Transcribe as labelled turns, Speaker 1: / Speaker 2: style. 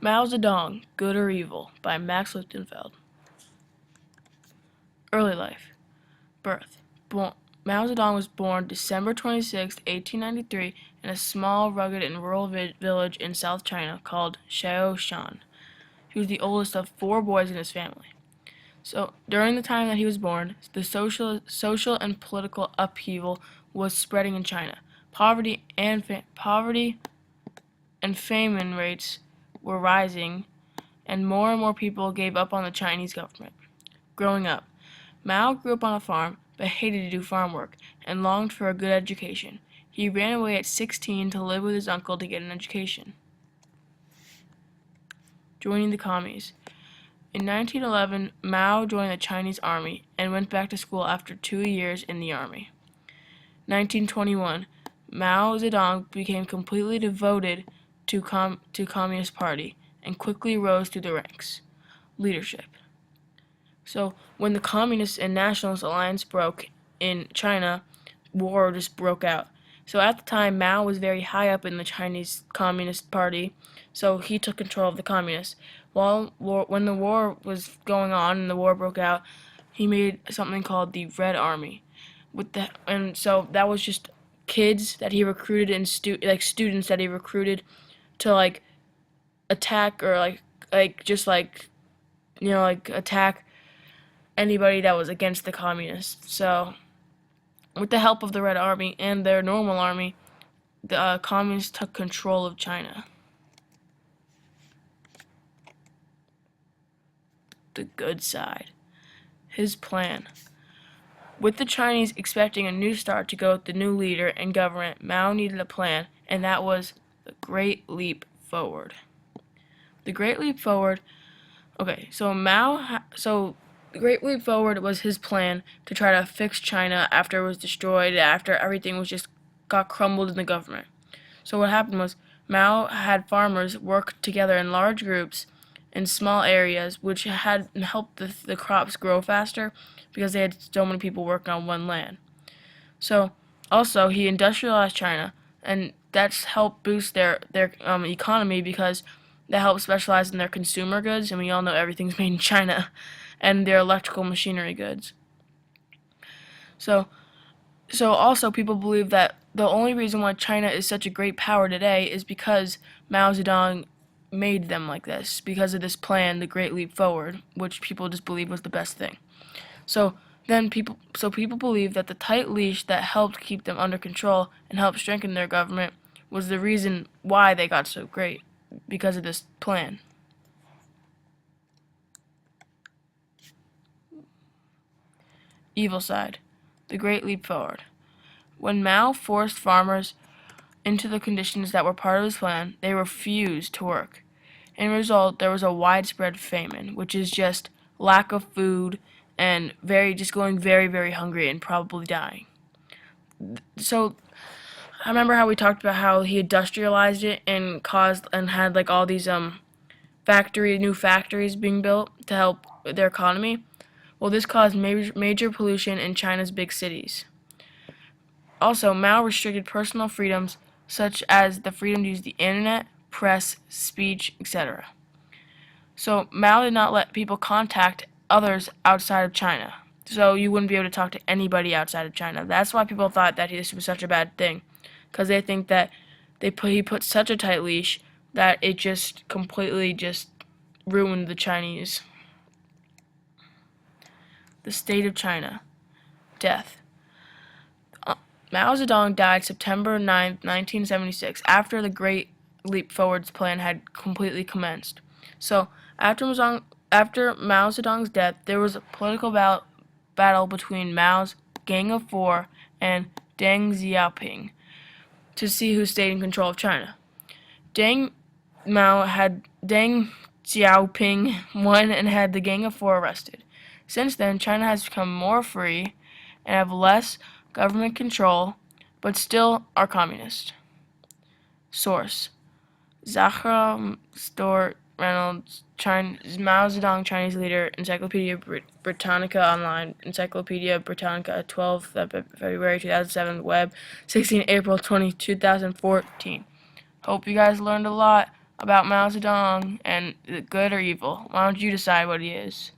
Speaker 1: Mao Zedong, Good or Evil by Max Lichtenfeld. Early life. Birth. Mao Zedong was born December 26, 1893 in a small, rugged, and rural village in South China called Shaoshan. He was the oldest of 4 boys in his family. So, during the time that he was born, the social and political upheaval was spreading in China. Poverty and famine rates were rising, and more people gave up on the Chinese government. Growing up, Mao grew up on a farm, but hated to do farm work, and longed for a good education. He ran away at 16 to live with his uncle to get an education. Joining the commies. In 1911, Mao joined the Chinese army and went back to school after 2 years in the army. 1921, Mao Zedong became completely devoted to Communist Party and quickly rose through the ranks. Leadership. So when the Communist and Nationalist alliance broke in China, war just broke out. So at the time, Mao was very high up in the Chinese Communist Party, so he took control of the Communists. When the war was going on and the war broke out, he made something called the Red Army. And so that was just kids that he recruited and students that he recruited to attack or attack anybody that was against the communists. So with the help of the Red Army and their normal army, the communists took control of China. The good side. His plan. With the Chinese expecting a new start to go with the new leader and government, Mao needed a plan, and that was the Great Leap Forward. The Great Leap Forward. Okay, so the Great Leap Forward was his plan to try to fix China after it was destroyed, after everything was just got crumbled in the government. So what happened was Mao had farmers work together in large groups in small areas, which had helped the crops grow faster because they had so many people working on one land. So also he industrialized China, and that's helped boost their economy because that helps specialize in their consumer goods, and we all know everything's made in China, and their electrical machinery goods. So also people believe that the only reason why China is such a great power today is because Mao Zedong made them like this, because of this plan, the Great Leap Forward, which people just believe was the best thing. So people believe that the tight leash that helped keep them under control and helped strengthen their government was the reason why they got so great, because of this plan. Evil side. The Great Leap Forward. When Mao forced farmers into the conditions that were part of his plan, they refused to work. In result, there was a widespread famine, which is just lack of food and going very, very hungry and probably dying. So I remember how we talked about how he industrialized it and had all these new factories being built to help their economy. Well, this caused major pollution in China's big cities. Also, Mao restricted personal freedoms such as the freedom to use the internet, press, speech, etc. So Mao did not let people contact others outside of China. So you wouldn't be able to talk to anybody outside of China. That's why people thought that this was such a bad thing, because they think that he put such a tight leash that it just completely ruined the Chinese. The state of China. Death. Mao Zedong died September 9, 1976, after the Great Leap Forward's plan had completely commenced. So, after Mao Zedong's death, there was a political battle between Mao's Gang of Four and Deng Xiaoping to see who stayed in control of China. Deng Xiaoping won and had the Gang of Four arrested. Since then, China has become more free and have less government control, but still are communist. Source: Zahra Stuart Reynolds, Mao Zedong, Chinese leader, Encyclopedia Britannica Online, Encyclopedia Britannica, 12th February 2007, web, 16 April 2014. Hope you guys learned a lot about Mao Zedong and good or evil? Why don't you decide what he is?